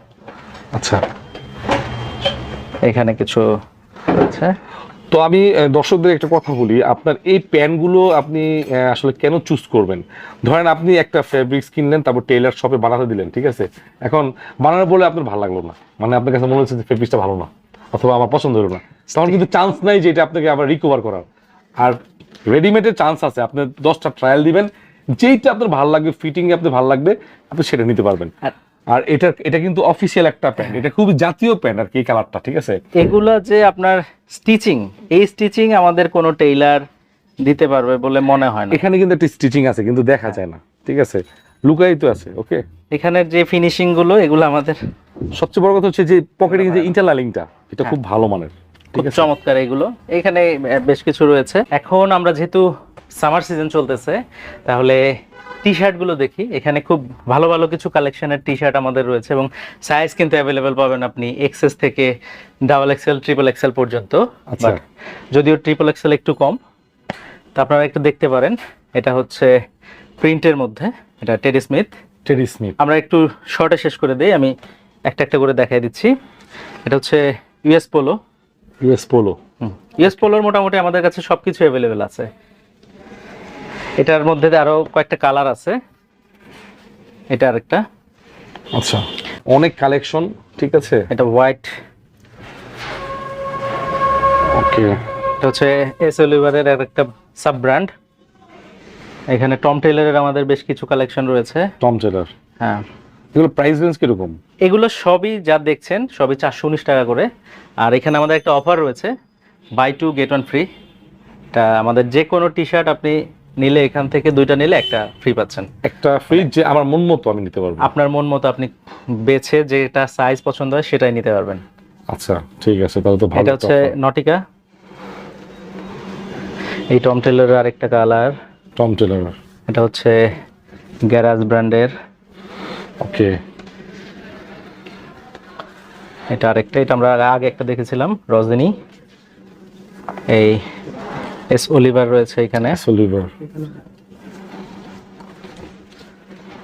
আচ্ছা, এখানে কিছু আছে। তো আমি দর্শকদের একটা কথা বলি, আপনার এই প্যান্টগুলো আপনি আসলে কেন চুজ করবেন? ধরেন আপনি একটা ফেব্রিক্স কিনলেন, তারপর টেইলার শপে বানাতে দিলেন, ঠিক আছে, এখন বানানোর বলে আপনার ভালো লাগলো না, মানে আপনার কাছে মনে হচ্ছে যে ফেব্রিক্সটা ভালো না অথবা আমার পছন্দ হলো না, তখন কিন্তু চান্স নাই যে এটা আপনাকে আবার রিকভার করার। আর রেডিমেডের চান্স আছে, আপনি 10টা ট্রায়াল দিবেন, যেইটা আপনার ভালো লাগবে, ফিটিং এ আপনার ভালো লাগবে, আপনি সেটা নিতে পারবেন। আর এটা কিন্তু অফিসিয়াল একটা প্যান্ট, এটা খুবই জাতীয় প্যান্ট আর কি, এই কালারটা, ঠিক আছে। এগুলা যে আপনার স্টিচিং, এই স্টিচিং আমাদের কোনো টেইলার দিতে পারবে বলে মনে হয় না। এখানে কিন্তু একটা স্টিচিং আছে কিন্তু দেখা যায় না, ঠিক আছে, লুকায়িত আছে। ওকে, এখানের যে ফিনিশিং গুলো এগুলো আমাদের সবচেয়ে বড় কথা হচ্ছে যে পকেটিং যে ইন্টারলাইনিংটা, এটা খুব ভালো মানের, খুব চমৎকার। এগুলো এখানে বেশ কিছু রয়েছে। এখন আমরা যেহেতু সামার সিজন চলতেছে, তাহলে টি শার্ট গুলো দেখি। এখানে খুব ভালো ভালো কিছু কালেকশনের টি শার্ট আমাদের রয়েছে এবং সাইজ কিন্তু অ্যাভেলেবেল পাবেন আপনি এক্সএস থেকে ডাবল এক্সেল, ট্রিপল এক্সেল পর্যন্ত। আচ্ছা। But যদিও ট্রিপল এক্সেল একটু কম, তা আপনারা একটু দেখতে পারেন। এটা হচ্ছে প্রিন্টের মধ্যে, এটা টেডি স্মিথ। Teddy Smith. আমরা একটু শর্টে শেষ করে দেই, আমি একটা একটা করে দেখাই দিচ্ছি। এটা হচ্ছে US Polo. US Polo. US পোলোর মোটামুটি আমাদের কাছে সবকিছু অ্যাভেলেবেল আছে। এটার মধ্যে আরো কয়েকটা কালার আছে। এটা আরেকটা। আচ্ছা, অনেক কালেকশন, ঠিক আছে। এটা হোয়াইট। ওকে, এটা হচ্ছে এস অলিভারের আরেকটা সাব ব্র্যান্ড। এখানে টম টেইলরের আমাদের বেশ কিছু কালেকশন রয়েছে। Tom Taylor. হ্যাঁ, এগুলো প্রাইস রেঞ্জ কিরকম? এগুলো সবই যা দেখছেন সবই 419 টাকা করে। আর এখানে আমাদের একটা অফার রয়েছে, buy two get one free. এটা আমাদের যে কোনো টি শার্ট আপনি নিলে, এখান থেকে দুইটা নিলে একটা ফ্রি পাচ্ছেন। একটা ফ্রি যে আমার মন মতো আমি নিতে পারবো? আপনার মন মতো আপনি বেছে যেটা সাইজ পছন্দ হয় সেটাই নিতে পারবেন। আচ্ছা, ঠিক আছে, তাহলে তো ভালো। এটা হচ্ছে নটিকা। এই টম টেইলরের আরেকটা কালার। Tom Taylor. এটা হচ্ছে গ্যারাজ ব্র্যান্ডের। ওকে, এটা আরেকটা, এটা আমরা আগে একটা দেখেছিলাম, রজনী। এই এস অলিভার রয়েছে এখানে। সলিভার।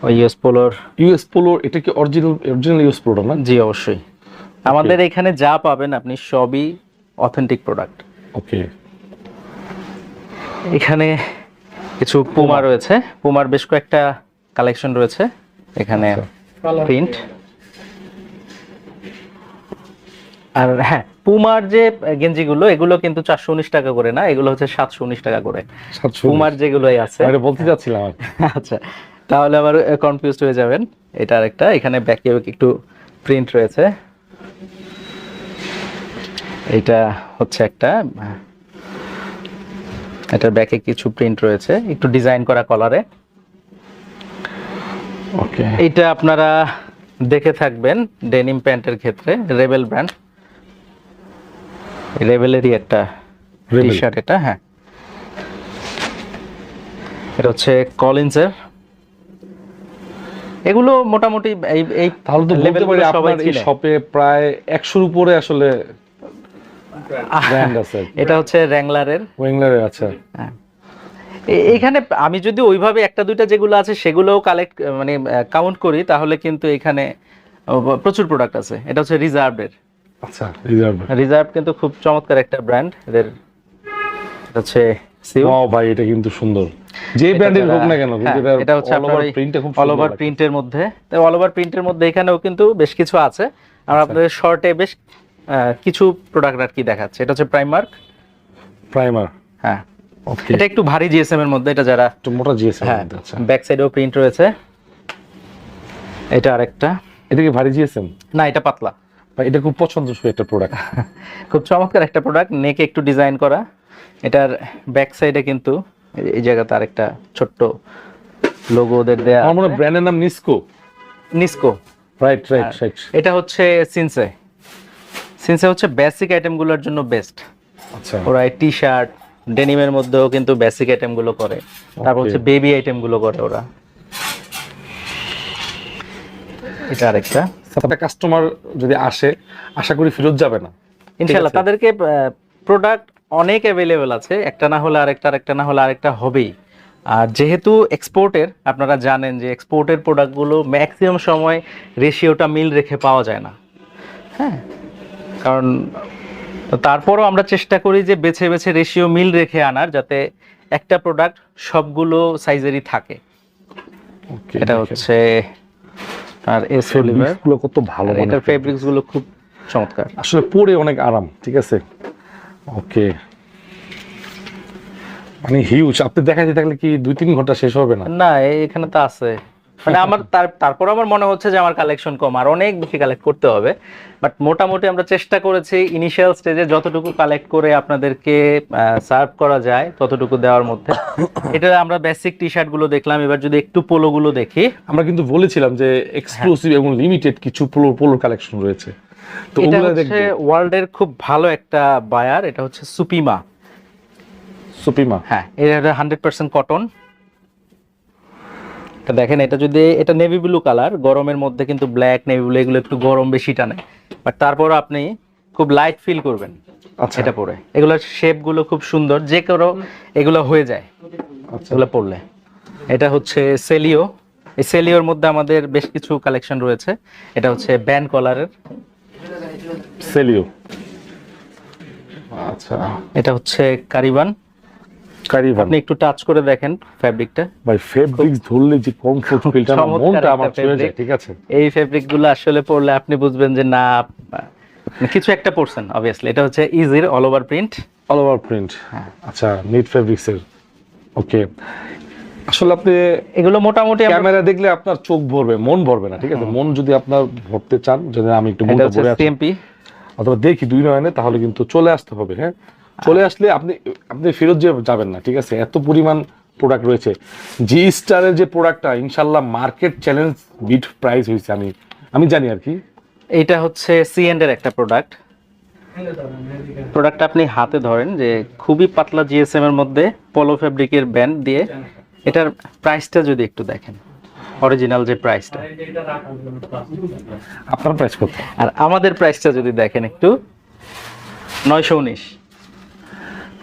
ওই ইউএস পোলোর। ইউএস পোলো, এটা কি অরিজিনাল ইউএস পোলো না? জি অবশ্যই। আমাদের এখানে যা পাবেন আপনি সবই অথেন্টিক প্রোডাক্ট। ওকে, এখানে কিছু পুমা রয়েছে। পুমার বেশ কয়েকটা কালেকশন রয়েছে এখানে, প্রিন্ট। আর হ্যাঁ, পুমার যে গেঞ্জিগুলো, এগুলো কিন্তু 419 টাকা করে না, এগুলো হচ্ছে 719 টাকা করে। 700। পুমার যেগুলোই আছে। আমি এটা বলতে যাচ্ছিলাম আর কি। আচ্ছা, তাহলে আবার কনফিউজড হয়ে যাবেন। এটা আরেকটা, এখানে ব্যাকে একটু প্রিন্ট রয়েছে। এটা হচ্ছে একটা, এটার ব্যাকে কিছু প্রিন্ট রয়েছে, একটু ডিজাইন করা কলারে। ওকে, এইটা আপনারা দেখে থাকবেন ডেনিম প্যান্টের ক্ষেত্রে, রেবেল ব্র্যান্ড। রেবেলেরই একটা টি শার্ট এটা। হ্যাঁ, এটা হচ্ছে কলিন্সের। এগুলো মোটামুটি এই এই তাহলে তো বলতে পারি আপনার এই শপে প্রায় 100-র উপরে আসলে ব্র্যান্ড আছে। এটা হচ্ছে র্যাংলারের। ওয়েংলারের। আচ্ছা, এখানে আমি যদি ওইভাবে একটা দুইটা যেগুলো আছে সেগুলোও কালেক্ট মানে কাউন্ট করি, তাহলে কিন্তু এখানে প্রচুর প্রোডাক্ট আছে। এটা হচ্ছে রিজার্ভের। আচ্ছা, রিজার্ভ। রিজার্ভ কিন্তু খুব চমৎকার একটা ব্র্যান্ড এদের। এটা হচ্ছে সিউ। ওয়াও ভাই, এটা কিন্তু সুন্দর, যে ব্র্যান্ডের হোক না কেন, কিন্তু এটা হচ্ছে অল ওভার প্রিন্টটা খুব অল ওভার প্রিন্টের মধ্যে। তো অল ওভার প্রিন্টের মধ্যে এখানেও কিন্তু বেশ কিছু আছে। আর আপনাদের শর্টে বেশ কিছু প্রোডাক্ট আর কি দেখাচ্ছে। এটা হচ্ছে প্রাইমার্ক। প্রাইমার। হ্যাঁ, ওকে, এটা একটু ভারী জিএসএম এর মধ্যে, এটা যারা একটু মোটা জিএসএম। হ্যাঁ, আচ্ছা, ব্যাক সাইডেও প্রিন্ট রয়েছে। এটা আরেকটা। এটা কি ভারী জিএসএম? না, এটা পাতলা। ভাই, এটা খুব পছন্দসই একটা প্রোডাক্ট। খুব চমৎকার একটা প্রোডাক্ট, নেকে একটু ডিজাইন করা। এটার ব্যাক সাইডে কিন্তু এই জায়গাতে আরেকটা ছোট্ট লোগো ওদের দেয়া আমার মনে হয় ব্র্যান্ডের নাম নিস্কো। নিস্কো। Right right right. এটা হচ্ছে সিনসে। সিনসে হচ্ছে বেসিক আইটেমগুলোর জন্য বেস্ট। আচ্ছা, ওরা টি শার্ট ডেনিমের মধ্যেও কিন্তু বেসিক আইটেমগুলো করে। তারপর হচ্ছে বেবি আইটেমগুলো করে ওরা। এটা আরেকটা। একটা কাস্টমার যদি আসে, আশা করি ফেরত যাবে না ইনশাআল্লাহ। তাদেরকে প্রোডাক্ট অনেক অ্যাভেলেবেল আছে, একটা না হলে আরেকটা, আরেকটা না হলে আরেকটা হবেই। আর যেহেতু এক্সপোর্টের, আপনারা জানেন যে এক্সপোর্টের প্রোডাক্টগুলো ম্যাক্সিমাম সময় রেশিওটা মিল রেখে পাওয়া যায় না, হ্যাঁ, কারণ তারপরও আমরা চেষ্টা করি যে বেছে বেছে রেশিও মিল রেখে আনার, যাতে একটা প্রোডাক্ট সবগুলো সাইজেরই থাকে। ওকে, এটা হচ্ছে আর এস অলিভার, গুলো কত ভালো, এটার ফেব্রিক্স গুলো খুব চমৎকার, আসলে পরে অনেক আরাম, ঠিক আছে। ওকে, মানে হিউজ, আপনি দেখাইতে থাকলে কি 2-3 ঘন্টা শেষ হবে না? না এখানে তো আছে, মানে আমার তারপর আমার মনে হচ্ছে যে আমার কালেকশন কম, আর অনেক বেশি কালেক্ট করতে হবে, বাট মোটামুটি আমরা চেষ্টা করেছি ইনিশিয়াল স্টেজে যতটুকু কালেক্ট করে আপনাদেরকে সার্ভ করা যায় ততটুকু দেওয়ার মধ্যে। এটা আমরা বেসিক টি শার্ট গুলো দেখলাম, এবার যদি একটু পোলো গুলো দেখি। আমরা কিন্তু বলেছিলাম যে এক্সক্লুসিভ এবং লিমিটেড কিছু পোলোর কালেকশন রয়েছে, তো এটা ওগুলো হচ্ছে দেখবো। ওয়ার্ল্ডের খুব ভালো একটা বায়ার, এটা হচ্ছে সুপিমা। সুপিমা, হ্যাঁ, এটা 100% কটন। এটা দেখেন, এটা যদি এটা নেভি ব্লু কালার, গরমের মধ্যে কিন্তু ব্ল্যাক নেভি ব্লু এগুলো একটু গরম বেশি টানে, বাট তারপর আপনি খুব লাইট ফিল করবেন আচ্ছা এটা পরে। এগুলোর শেপ গুলো খুব সুন্দর, যে কারো এগুলো হয়ে যায় আচ্ছা, এগুলো পরলে। এটা হচ্ছে সেলিও, এই সেলিওর মধ্যে আমাদের বেশ কিছু কালেকশন রয়েছে। এটা হচ্ছে ব্যান্ড কলারের, সেলিও, আচ্ছা। এটা হচ্ছে কারিবান। কারিবান, আপনি একটু টাচ করে দেখেন ফ্যাব্রিকটা, ভাই ফেব্রিক্স ধরলে যে কমফোর্ট ফিলটা, চমৎকার মনটা একটা আমার ছুঁয়ে যায়, fabric। ঠিক আছে। এই ফেব্রিক গুলো আসলে পরলে আপনি বুঝবেন যে না, কিছু একটা পরছেন অবভিয়াসলি। এটা হচ্ছে ইজির all over print. All over print, আচ্ছা, নিট ফেব্রিক্স এর। ওকে, আসলে আপনি এগুলো মোটামুটি ক্যামেরা দেখলে আপনার চোখ ভরবে, মন ভরবে না, ঠিক আছে। মন যদি আপনার ভরতে চান, যদি আমি একটু এটা মনটা হচ্ছে ভরে আছি সিএমপি। অথবা দেখি 2 নয়নে, তাহলে কিন্তু চলে আসতে হবে। হ্যাঁ, চলে আসলে আপনি আপনি ফেরত যাবেন না, ঠিক আছে। এত পরিমাণ প্রোডাক্ট রয়েছে। জি স্টারের যে প্রোডাক্টটা ইনশাল্লাহ মার্কেট চ্যালেঞ্জ বিট প্রাইস হয়েছে, আমি জানি আর কি। এটা হচ্ছে সিএন্ড এর একটা প্রোডাক্ট। প্রোডাক্টটা আপনি হাতে ধরেন যে খুবই পাতলা জিএসএম এর মধ্যে পলো ফেব্রিকের ব্যান্ড দিয়ে। এটার প্রাইসটা যদি একটু দেখেন, অরিজিনাল যে প্রাইসটা, আপনার প্রাইস কত? আর আমাদের প্রাইসটা যদি দেখেন একটু, 919।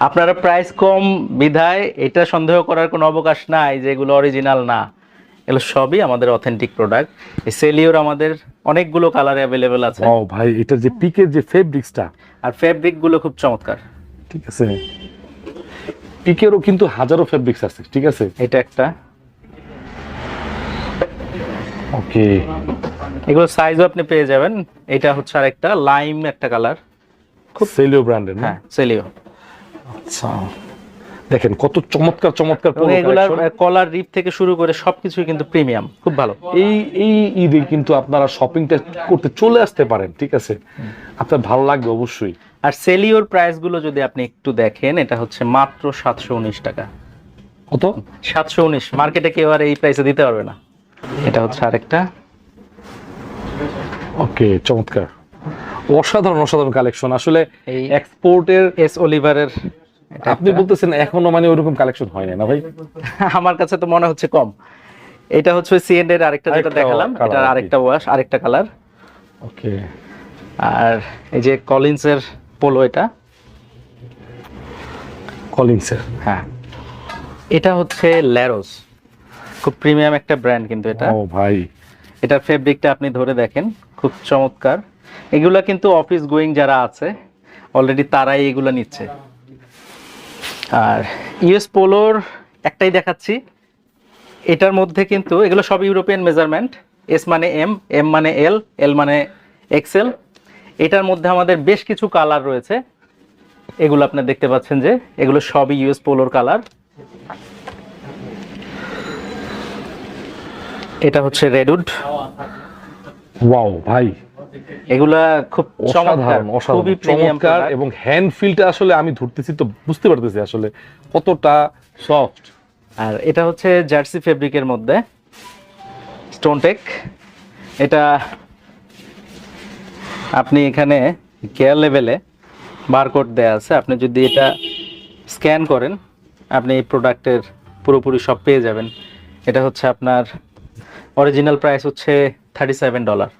আপনারা প্রাইস কম বিধায় এটা সন্দেহ করার কোনো অবকাশ নাই যে এগুলো অরিজিনাল না, এগুলো সবই আমাদের অথেন্টিক প্রোডাক্ট। এই সেলিওর আমাদের অনেকগুলো কালারে অ্যাভেলেবেল আছে। ও ভাই, এটা যে পিকের যে ফেব্রিক্সটা, আর ফেব্রিক গুলো খুব চমৎকার। ঠিক আছে। পিকেরও কিন্তু হাজারো ফেব্রিক্স আছে, ঠিক আছে। এটা একটা, ওকে, এগুলো সাইজও আপনি পেয়ে যাবেন। এটা হচ্ছে আরেকটা লাইম একটা কালার, খুব সেলিও ব্র্যান্ডের, হ্যাঁ সেলিও। আচ্ছা, দেখেন কত চমৎকার চমৎকার এবং polo এগুলার collection। কলার রিপ থেকে শুরু করে সবকিছুই কিন্তু প্রিমিয়াম, খুব ভালো। এই এই ঈদে কিন্তু আপনারা শপিংটা করতে চলে আসতে পারেন, ঠিক আছে। আপনার ভালো লাগবে অবশ্যই। আর সেলিওর প্রাইস গুলো যদি আপনি একটু দেখেন, এটা হচ্ছে মাত্র 719 টাকা। কত? 719, মার্কেটে কেউ আর এই প্রাইসে দিতে পারবে না। এটা হচ্ছে আরেকটা, ওকে, চমৎকার, অসাধারণ অসাধারণ কালেকশন। আসলে এই এক্সপোর্টের এস অলিভারের। এটা আপনি একটা। বলতেছেন এখনো মানে ওরকম কালেকশন হয় না ভাই? আমার কাছে তো মনে হচ্ছে কম। এটা হচ্ছে সিএন্ড এর আরেকটা, যেটা আরেকটা দেখালাম, colour এটা আর কি। আরেকটা ওয়াশ, আরেকটা কালার। ওকে, আর এই যে কলিন্সের পোলো, এটা কলিন্সের, হ্যাঁ, এটা হচ্ছে ল্যারোস, খুব প্রিমিয়াম একটা ব্র্যান্ড কিন্তু এটা। ও ভাই, এটার ফেব্রিকটা আপনি ধরে দেখেন, খুব চমৎকার। এগুলা কিন্তু অফিস গোয়িং যারা আছে অলরেডি তারাই এগুলা নিচ্ছে। আর ইউএস পোলোর একটাই দেখাচ্ছি, এটার মধ্যে কিন্তু এগুলো সব ইউরোপিয়ান মেজারমেন্ট, এস মানে এম, এম মানে এল, এল মানে এক্সেল। এটার মধ্যে আমাদের বেশ কিছু কালার রয়েছে, এগুলো আপনি দেখতে পাচ্ছেন যে এগুলো সবই ইউএস পোলোর কালার। এটা হচ্ছে রেডউড। ওয়াও ভাই, এগুলা খুব চমৎকার, অসাধারণ অসাধারণ খুবই প্রিমিয়াম চমৎকার। এবং হ্যান্ড ফিলটা আসলে আমি ধরতেছি তো বুঝতে পারতেছি আসলে কতটা সফট। আর এটা হচ্ছে জার্সি ফেব্রিকের মধ্যে স্টোনটেক। এটা আপনি এখানে কেয়ার লেভেলে বারকোড দেয়া আছে, আপনি যদি এটা স্ক্যান করেন আপনি এই প্রোডাক্টের পুরোপুরি সব পেয়ে যাবেন। এটা হচ্ছে আপনার অরিজিনাল প্রাইস হচ্ছে $37।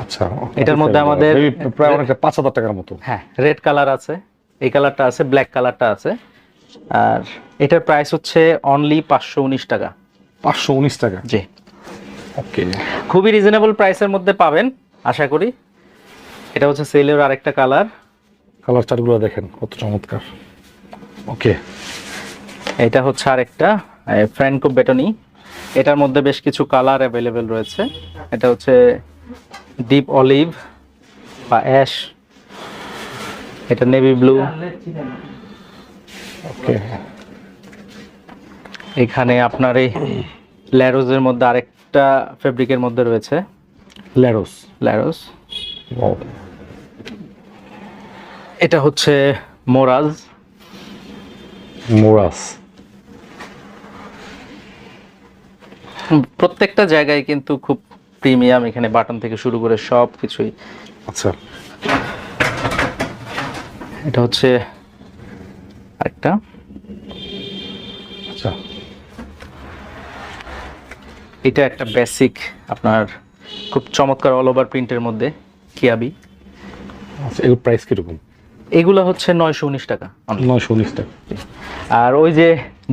আচ্ছা, এটার মধ্যে আমাদের প্রায় অনেকটা 5,000 টাকার মতো। হ্যাঁ, রেড কালার আছে, এই কালারটা আছে, ব্ল্যাক কালারটা আছে। আর এটার প্রাইস হচ্ছে অনলি 519 টাকা। 519 টাকা। জি, ওকে, খুবই রিজনেবল প্রাইসের মধ্যে পাবেন আশা করি। এটা হচ্ছে সেলের আরেকটা কালার। কালার চার্টগুলো দেখেন কত চমৎকার। ওকে, এটা হচ্ছে আরেকটা ফ্র্যাঙ্কো বেটনি। এটার মধ্যে বেশ কিছু কালার অ্যাভেলেবেল রয়েছে। এটা হচ্ছে ডিপ অলিভ বা অ্যাশ, এটা নেভি ব্লু। ওকে, এখানে আপনার এই ল্যারোজের মধ্যে আরেকটা ফেব্রিকের মধ্যে রয়েছে ল্যারোস। ল্যারোস। ওয়াও, এটা হচ্ছে মোরাজ। মোরাস। প্রত্যেকটা জায়গায় কিন্তু খুব প্রিমিয়াম, এখানে বাটন থেকে শুরু করে সব কিছুই। আচ্ছা, এটা হচ্ছে আরেকটা। আচ্ছা, এটা একটা বেসিক আপনার খুব চমৎকার অল ওভার প্রিন্টের মধ্যে কিয়াবি। আচ্ছা, এর প্রাইস কিরকম? এগুলো হচ্ছে 919 টাকা only। 919 টাকা। আর ওই যে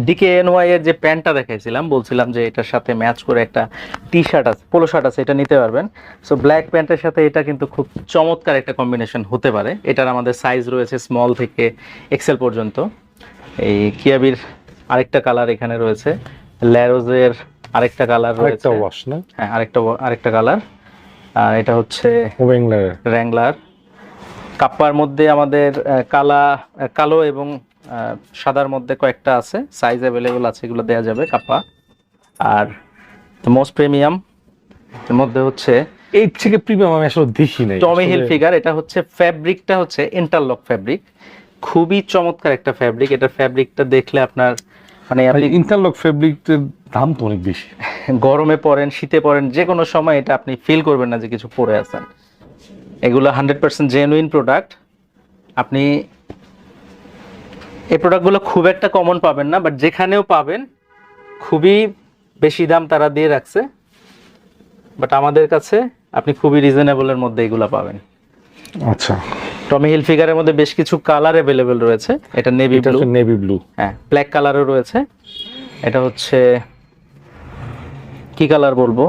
DKNY এর যে প্যান্টটা দেখাইছিলাম, বলছিলাম যে এটার সাথে ম্যাচ করে একটা টি শার্ট আছে, পোলো শার্ট আছে, এটা নিতে পারবেন। সো ব্ল্যাক প্যান্টের সাথে এটা কিন্তু খুব চমৎকার একটা কম্বিনেশন হতে পারে। এটার আমাদের সাইজ রয়েছে স্মল থেকে এক্সেল পর্যন্ত। এই কিয়াবির আরেকটা কালার এখানে রয়েছে, ল্যারোজের আরেকটা কালার রয়েছে। আরেকটা ওয়াশ না? হ্যাঁ, আরেকটা কালার। আর এটা হচ্ছে ওয়েংলার। র্যাংলার। কাপ্পার মধ্যে আমাদের কালো এবং সাদার মধ্যে কয়েকটা আছে, সাইজ অ্যাভেলেবল আছে, এগুলো দেওয়া যাবে কাপ্পা। আর মোস্ট প্রিমিয়াম এর মধ্যে হচ্ছে এই থেকে প্রিমিয়াম আমি আসলে দেখি নাই। টমি হিল ফিগার। এটা হচ্ছে ফ্যাব্রিকটা হচ্ছে ইন্টারলক ফ্যাব্রিক, খুবই চমৎকার একটা ফ্যাব্রিক। এটার ফ্যাব্রিকটা দেখলে আপনার মানে আপনি ইন্টারলক ফেব্রিকের দাম তো অনেক বেশি। গরমে পরেন, শীতে পরেন, যে কোনো সময় এটা আপনি ফিল করবেন না যে কিছু পরে আছেন। এগুলো 100% জেনুইন প্রোডাক্ট। আপনি এই প্রোডাক্টগুলো খুব একটা কমন পাবেন না, বাট যেখানেও পাবেন খুবই বেশি দাম তারা দিয়ে রাখছে, বাট আমাদের কাছে আপনি খুবই রিজনেবলের মধ্যে এগুলো পাবেন। আচ্ছা, টমি হিল ফিগারের মধ্যে বেশ কিছু কালার অ্যাভেলেবেল রয়েছে। এটা নেভি এটা ব্লু, হচ্ছে নেভি ব্লু। হ্যাঁ, ব্ল্যাক কালারও রয়েছে। এটা হচ্ছে কি কালার বলবো,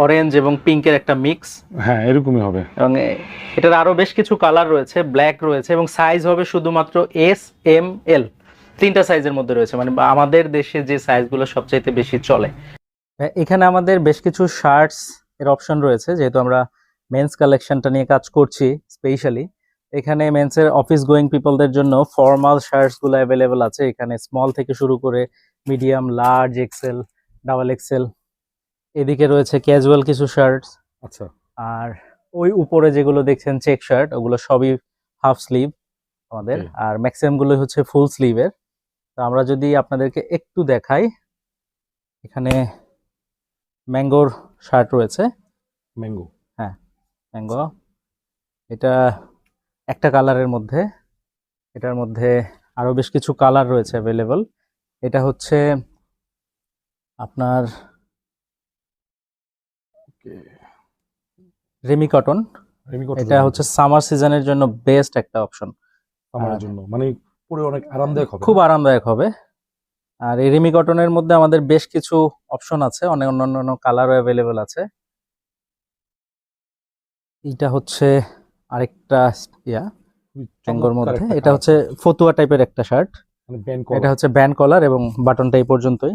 অরেঞ্জ এবং পিঙ্কের একটা মিক্স। হ্যাঁ, এরকমই হবে। এবং এটার আরো বেশ কিছু কালার রয়েছে, ব্ল্যাক রয়েছে, এবং সাইজ হবে শুধুমাত্র S, M, L, তিনটা সাইজের মধ্যে রয়েছে, মানে আমাদের দেশে যে সাইজগুলো সবচাইতে বেশি চলে। এখানে আমাদের বেশ কিছু শার্টস এর অপশন রয়েছে, যেহেতু আমরা মেন্স কালেকশনটা নিয়ে কাজ করছি স্পেশালি। এখানে মেন্সের অফিস গোয়িং পিপলদের জন্য ফর্মাল শার্টস গুলো অ্যাভেলেবল আছে। এখানে স্মল থেকে শুরু করে medium, large, XL, double XL. এদিকে রয়েছে ক্যাজুয়াল কিছু শার্টস। আচ্ছা, আর ওই উপরে যেগুলো দেখছেন চেক শার্ট, ওগুলো সবই হাফ স্লিভ আমাদের। Okay. আর ম্যাক্সিমাম গুলো হচ্ছে ফুল স্লিভের। তো আমরা যদি আপনাদেরকে একটু দেখাই, এখানে ম্যাঙ্গোর শার্ট রয়েছে। ম্যাঙ্গো। হ্যাঁ, ম্যাঙ্গো। এটা একটা কালারের মধ্যে, এটার মধ্যে আরো বেশ কিছু কালার রয়েছে অ্যাভেলেবল। এটা হচ্ছে আপনার রেমি কটন। এটা হচ্ছে সামার সিজনের জন্য বেস্ট একটা অপশন আমার জন্য, মানে পরে অনেক আরামদায়ক হবে। খুব আরামদায়ক হবে। আর এই রেমি কটনের মধ্যে আমাদের বেশ কিছু অপশন আছে, অনেক অন্যান্য কালারও অ্যাভেলেবল আছে। এটা হচ্ছে আরেকটা ট্যাঙ্গোর মধ্যে, এটা হচ্ছে ফতুয়া টাইপের একটা শার্ট। এটা হচ্ছে ব্যান্ড কলার এবং বাটনটা এই পর্যন্তই।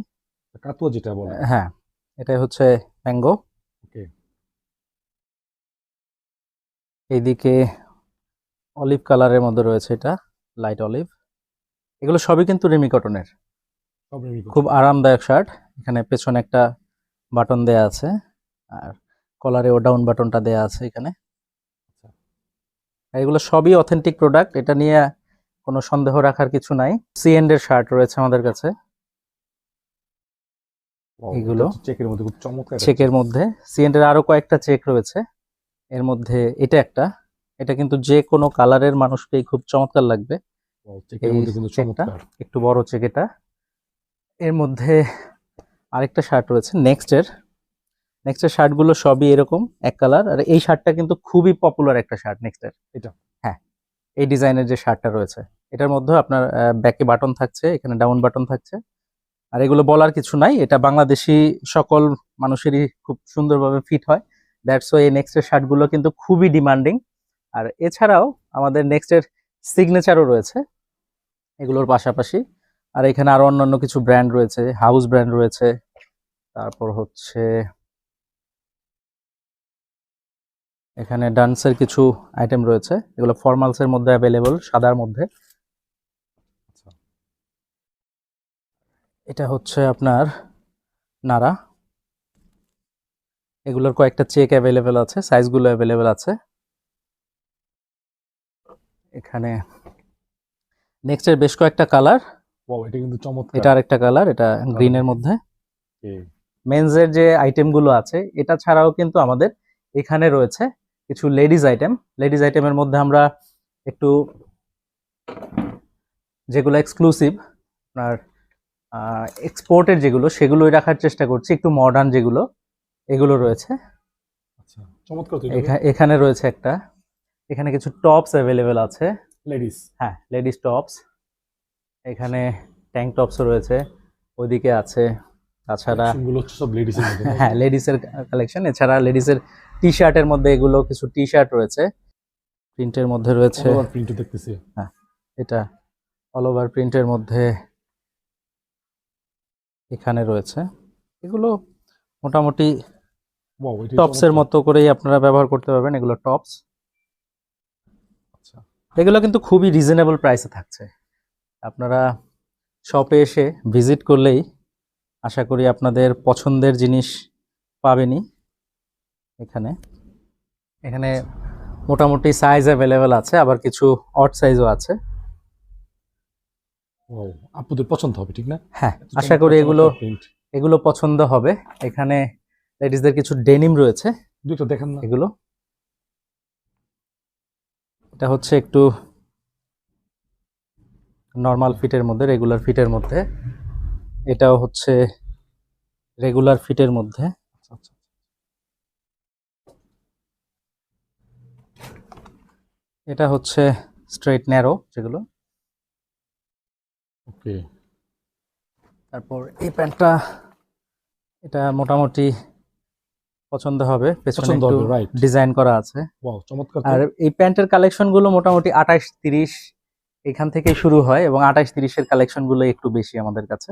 কাতুয়া যেটা বলে। হ্যাঁ, এটাই হচ্ছে ম্যাঙ্গো। ওকে, এইদিকে অলিভ কালারের মধ্যে রয়েছে, এটা লাইট অলিভ। এগুলো সবই কিন্তু রেমি কটনের, খুব আরামদায়ক শার্ট। এখানে পেছনে একটা বাটন দেয়া আছে, আর কলারেও ডাউন বাটনটা দেয়া আছে এখানে। আর এগুলো সবই অথেন্টিক প্রোডাক্ট, এটা নিয়ে কোনো সন্দেহ রাখার কিছু নাই। সি-এন্ড এর শার্ট রয়েছে আমাদের কাছে, এগুলো চেকের মধ্যে খুব চমৎকার। চেকের মধ্যে সি-এন্ড এর আরো কয়েকটা চেক রয়েছে, এর মধ্যে এটা একটা, এটা কিন্তু যে কোনো কালারের মানুষকেই খুব চমৎকার লাগবে। চেকের মধ্যে কিন্তু চমৎকার, একটু বড় চেক এটা। এর মধ্যে আরেকটা শার্ট রয়েছে নেক্সটের শার্টগুলো সবই এরকম এক কালার। আর এই শার্টটা কিন্তু খুবই পপুলার একটা শার্ট নেক্সটের। এটা? হ্যাঁ, এই ডিজাইনের যে শার্টটা রয়েছে এটার মধ্যে আপনার ব্যাকে বাটন থাকছে, এখানে ডাউন বাটন থাকছে। আর এগুলো বলার কিছু নাই, এটা বাংলাদেশি সকল মানুষেরই খুব সুন্দরভাবে ফিট হয়। দ্যাটস ওয়াই এই নেক্সটের শার্টগুলো কিন্তু খুবই ডিমান্ডিং। আর এছাড়াও আমাদের নেক্সটের সিগনেচারও রয়েছে এগুলোর পাশাপাশি। আর এখানে আরো অন্যান্য কিছু ব্র্যান্ড রয়েছে, হাউস ব্র্যান্ড রয়েছে, তারপর হচ্ছে এখানে ডান্সের কিছু আইটেম রয়েছে, এগুলো ফর্মালসের মধ্যে অ্যাভেলেবল, সাদার মধ্যে। এটা হচ্ছে আপনার নারা, এগুলোর কয়েকটা চেক অ্যাভেলেবেল আছে, সাইজগুলো অ্যাভেলেবেল আছে। এখানে নেক্সটের বেশ কয়েকটা কালার, ওয়াও, এটা কিন্তু চমৎকার। এটা আরেকটা কালার, এটা গ্রিনের মধ্যে। Okay. মেন্সের যে আইটেমগুলো আছে এটা ছাড়াও কিন্তু আমাদের এখানে রয়েছে কিছু লেডিজ আইটেম। লেডিজ আইটেমের মধ্যে আমরা একটু যেগুলো এক্সক্লুসিভ আপনার এক্সপোর্টের যেগুলো সেগুলোই রাখার চেষ্টা করছি, একটু মডার্ন যেগুলো এগুলো রয়েছে। আচ্ছা, চমৎকার। তো এখানে রয়েছে একটা, এখানে কিছু টপস অ্যাভেলেবেল আছে, লেডিস, হ্যাঁ লেডিস টপস। এখানে ট্যাঙ্ক টপসও রয়েছে, ওইদিকে আছে। তাছাড়া গুলো হচ্ছে সব লেডিসের মধ্যে। হ্যাঁ লেডিসের কালেকশন, এছাড়া লেডিসের টি শার্টের মধ্যে এগুলো কিছু টি শার্ট রয়েছে, প্রিন্টের মধ্যে রয়েছে। প্রিন্ট দেখতেছি, হ্যাঁ এটা অল ওভার প্রিন্টের মধ্যে এখানে রয়েছে। এগুলো মোটামুটি ওয়াও, এটা টপসের মতো করেই আপনারা ব্যবহার করতে পারবেন, এগুলো টপস। আচ্ছা, এগুলো কিন্তু খুবই রিজনেবল প্রাইসে থাকছে, আপনারা শপে এসে ভিজিট করলেই আশা করি আপনাদের পছন্দের জিনিস পাবেনই। এখানে এখানে মোটামুটি সাইজ অ্যাভেলেবেল আছে, আবার কিছু অড সাইজও আছে। ওয়াও, আপনাদের পছন্দ হবে, ঠিক না? হ্যাঁ আশা করি এগুলো পছন্দ হবে। এখানে লেডিসদের কিছু ডেনিম রয়েছে, দুটো দেখেন না। এগুলো এটা হচ্ছে একটু নর্মাল ফিটের মধ্যে, রেগুলার ফিটের মধ্যে। এটাও হচ্ছে রেগুলার ফিটের মধ্যে। আচ্ছা আচ্ছা, এটা হচ্ছে স্ট্রেট ন্যারো যেগুলো। ওকে। তারপর এই প্যান্টটা, এটা মোটামুটি পছন্দ হবে, পেছনে পছন্দ একটু হবে, right. ডিজাইন করা আছে। ওয়াও, চমৎকার। আর এই প্যান্টের কালেকশন গুলো মোটামুটি 28-30 এখান থেকে শুরু হয়, এবং 28-30 এর কালেকশন গুলো একটু বেশি আমাদের কাছে।